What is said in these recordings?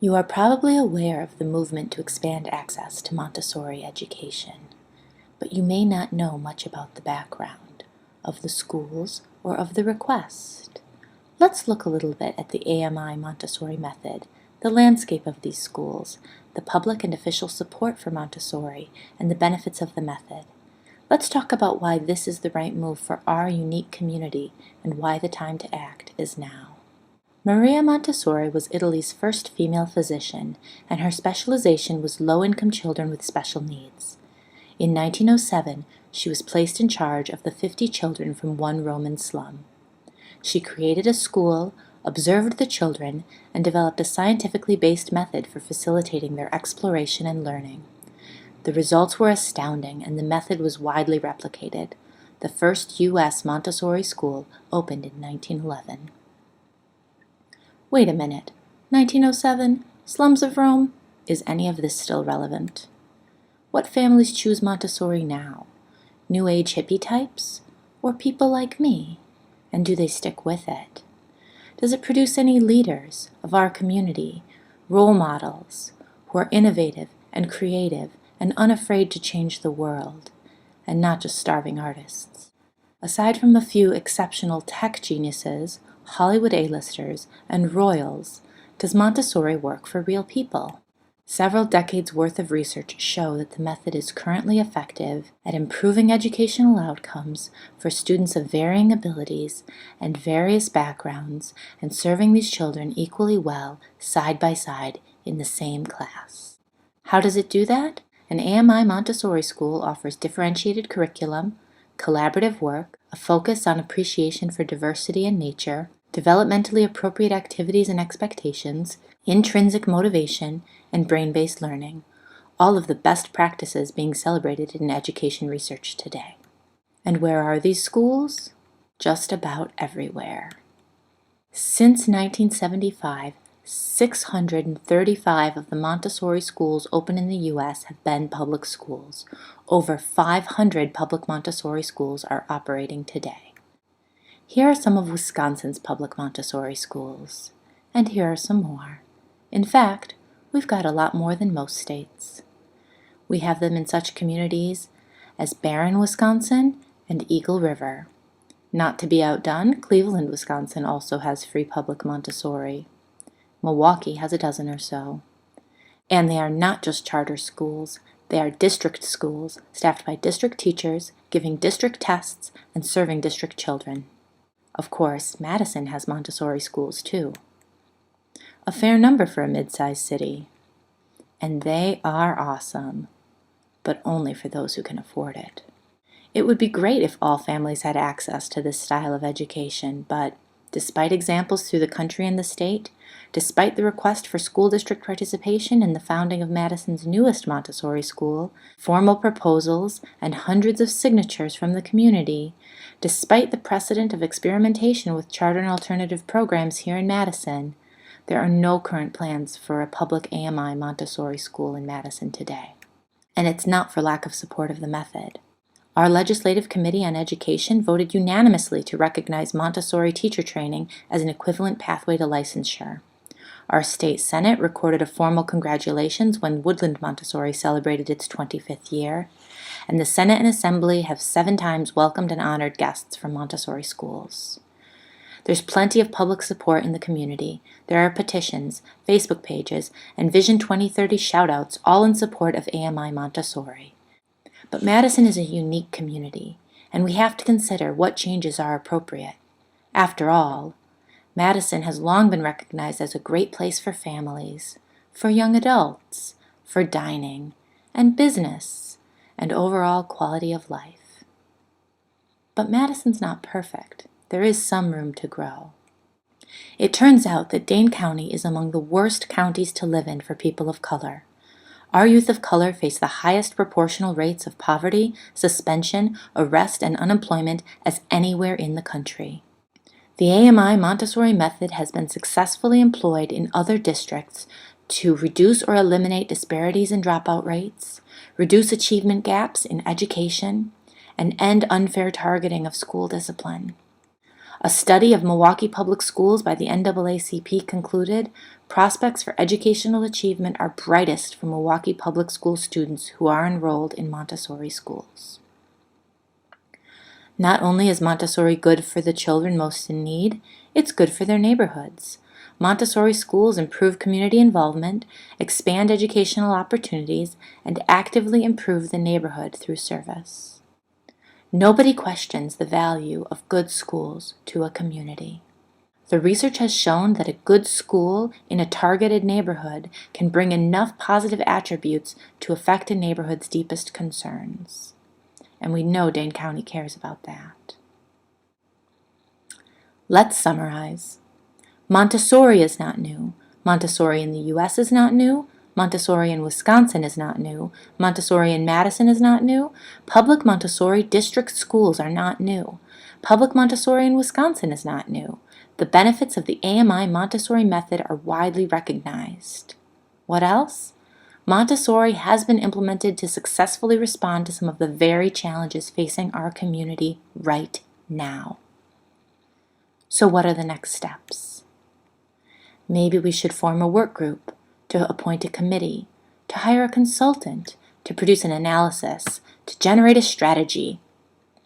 You are probably aware of the movement to expand access to Montessori education, but you may not know much about the background of the schools or of the request. Let's look a little bit at the AMI Montessori method, the landscape of these schools, the public and official support for Montessori, and the benefits of the method. Let's talk about why this is the right move for our unique community and why the time to act is now. Maria Montessori was Italy's first female physician, and her specialization was low-income children with special needs. In 1907, she was placed in charge of the 50 children from one Roman slum. She created a school, observed the children, and developed a scientifically based method for facilitating their exploration and learning. The results were astounding, and the method was widely replicated. The first U.S. Montessori school opened in 1911. Wait a minute, 1907, slums of Rome? Is any of this still relevant? What families choose Montessori now? New Age hippie types? Or people like me? And do they stick with it? Does it produce any leaders of our community, role models, who are innovative and creative and unafraid to change the world, and not just starving artists? Aside from a few exceptional tech geniuses, Hollywood A-listers, and royals, does Montessori work for real people? Several decades worth of research show that the method is currently effective at improving educational outcomes for students of varying abilities and various backgrounds, and serving these children equally well side by side in the same class. How does it do that? An AMI Montessori school offers differentiated curriculum, collaborative work, a focus on appreciation for diversity and nature, developmentally appropriate activities and expectations, intrinsic motivation, and brain-based learning, all of the best practices being celebrated in education research today. And where are these schools? Just about everywhere. Since 1975, 635 of the Montessori schools open in the U.S. have been public schools. Over 500 public Montessori schools are operating today. Here are some of Wisconsin's public Montessori schools, and here are some more. In fact, we've got a lot more than most states. We have them in such communities as Barron, Wisconsin, and Eagle River. Not to be outdone, Cleveland, Wisconsin also has free public Montessori. Milwaukee has a dozen or so. And they are not just charter schools, they are district schools, staffed by district teachers, giving district tests, and serving district children. Of course, Madison has Montessori schools too. A fair number for a mid-sized city. And they are awesome, but only for those who can afford it. It would be great if all families had access to this style of education, but despite examples through the country and the state, despite the request for school district participation in the founding of Madison's newest Montessori school, formal proposals, and hundreds of signatures from the community, despite the precedent of experimentation with charter and alternative programs here in Madison, there are no current plans for a public AMI Montessori school in Madison today. And it's not for lack of support of the method. Our Legislative Committee on Education voted unanimously to recognize Montessori teacher training as an equivalent pathway to licensure. Our state Senate recorded a formal congratulations when Woodland Montessori celebrated its 25th year, and the Senate and Assembly have 7 times welcomed and honored guests from Montessori schools. There's plenty of public support in the community. There are petitions, Facebook pages, and Vision 2030 shoutouts, all in support of AMI Montessori. But Madison is a unique community, and we have to consider what changes are appropriate. After all, Madison has long been recognized as a great place for families, for young adults, for dining, and business, and overall quality of life. But Madison's not perfect. There is some room to grow. It turns out that Dane County is among the worst counties to live in for people of color. Our youth of color face the highest proportional rates of poverty, suspension, arrest, and unemployment as anywhere in the country. The AMI Montessori method has been successfully employed in other districts to reduce or eliminate disparities in dropout rates, reduce achievement gaps in education, and end unfair targeting of school discipline. A study of Milwaukee public schools by the NAACP concluded prospects for educational achievement are brightest for Milwaukee public school students who are enrolled in Montessori schools. Not only is Montessori good for the children most in need, it's good for their neighborhoods. Montessori schools improve community involvement, expand educational opportunities, and actively improve the neighborhood through service. Nobody questions the value of good schools to a community. The research has shown that a good school in a targeted neighborhood can bring enough positive attributes to affect a neighborhood's deepest concerns. And we know Dane County cares about that. Let's summarize. Montessori is not new. Montessori in the U.S. is not new. Montessori in Wisconsin is not new. Montessori in Madison is not new. Public Montessori district schools are not new. Public Montessori in Wisconsin is not new. The benefits of the AMI Montessori method are widely recognized. What else? Montessori has been implemented to successfully respond to some of the very challenges facing our community right now. So what are the next steps? Maybe we should form a work group, to appoint a committee, to hire a consultant, to produce an analysis, to generate a strategy.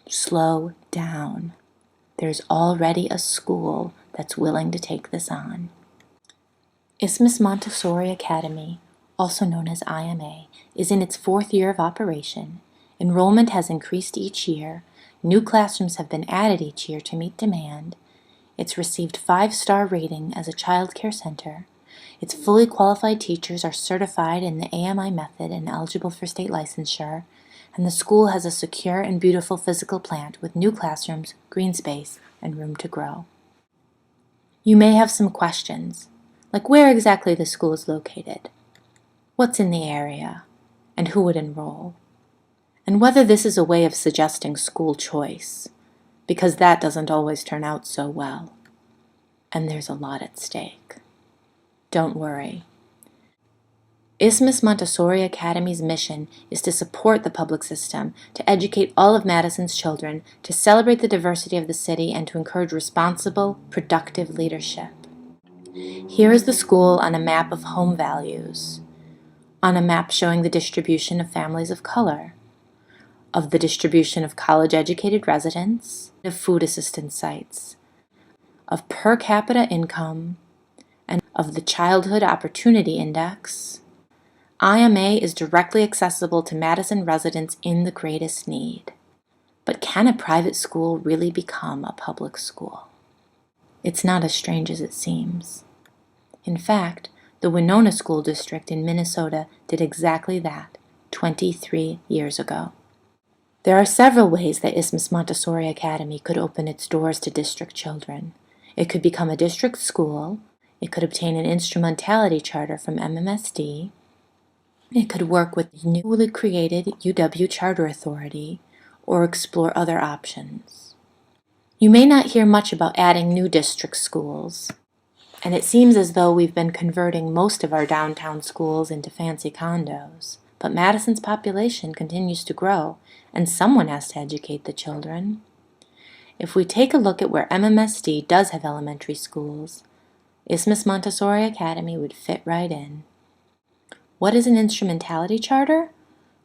Slow down. There's already a school that's willing to take this on. Isthmus Montessori Academy, also known as IMA, is in its 4th year of operation. Enrollment has increased each year. New classrooms have been added each year to meet demand. It's received 5-star rating as a child care center. Its fully qualified teachers are certified in the AMI method and eligible for state licensure, and the school has a secure and beautiful physical plant with new classrooms, green space, and room to grow. You may have some questions, like where exactly the school is located, what's in the area, and who would enroll, and whether this is a way of suggesting school choice, because that doesn't always turn out so well, and there's a lot at stake. Don't worry. Isthmus Montessori Academy's mission is to support the public system, to educate all of Madison's children, to celebrate the diversity of the city, and to encourage responsible, productive leadership. Here is the school on a map of home values, on a map showing the distribution of families of color, of the distribution of college-educated residents, of food assistance sites, of per capita income, and of the Childhood Opportunity Index. IMA is directly accessible to Madison residents in the greatest need. But can a private school really become a public school? It's not as strange as it seems. In fact, the Winona School District in Minnesota did exactly that 23 years ago. There are several ways that Isthmus Montessori Academy could open its doors to district children. It could become a district school. It could obtain an instrumentality charter from MMSD. It could work with the newly created UW Charter Authority or explore other options. You may not hear much about adding new district schools, and it seems as though we've been converting most of our downtown schools into fancy condos. But Madison's population continues to grow, and someone has to educate the children. If we take a look at where MMSD does have elementary schools, Isthmus Montessori Academy would fit right in. What is an instrumentality charter?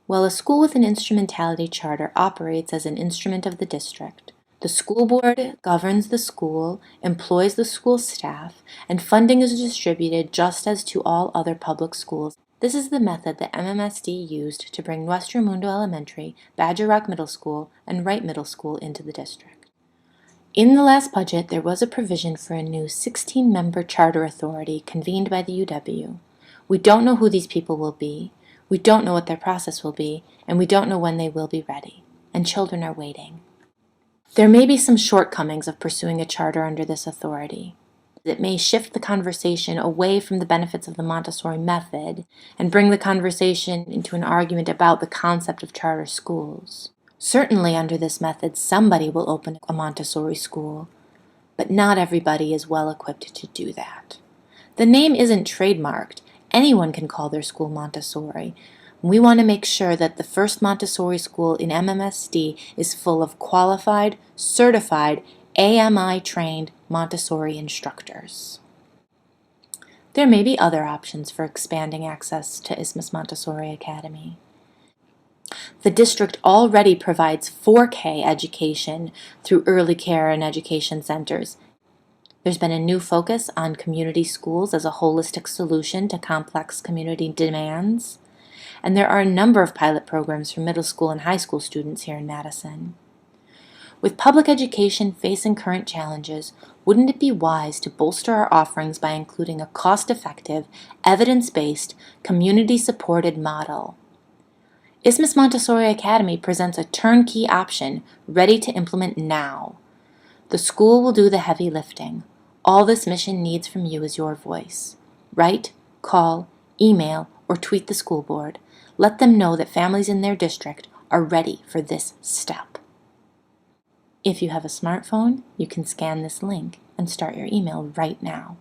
Well, a school with an instrumentality charter operates as an instrument of the district. The school board governs the school, employs the school staff, and funding is distributed just as to all other public schools. This is the method that MMSD used to bring Nuestro Mundo Elementary, Badger Rock Middle School, and Wright Middle School into the district. In the last budget, there was a provision for a new 16-member charter authority convened by the UW. We don't know who these people will be, we don't know what their process will be, and we don't know when they will be ready, and children are waiting. There may be some shortcomings of pursuing a charter under this authority. It may shift the conversation away from the benefits of the Montessori method and bring the conversation into an argument about the concept of charter schools. Certainly under this method, somebody will open a Montessori school, but not everybody is well equipped to do that. The name isn't trademarked. Anyone can call their school Montessori. We want to make sure that the first Montessori school in MMSD is full of qualified, certified, AMI-trained Montessori instructors. There may be other options for expanding access to Isthmus Montessori Academy. The district already provides 4K education through early care and education centers. There's been a new focus on community schools as a holistic solution to complex community demands, and there are a number of pilot programs for middle school and high school students here in Madison. With public education facing current challenges, wouldn't it be wise to bolster our offerings by including a cost-effective, evidence-based, community-supported model? Isthmus Montessori Academy presents a turnkey option ready to implement now. The school will do the heavy lifting. All this mission needs from you is your voice. Write, call, email, or tweet the school board. Let them know that families in their district are ready for this step. If you have a smartphone, you can scan this link and start your email right now.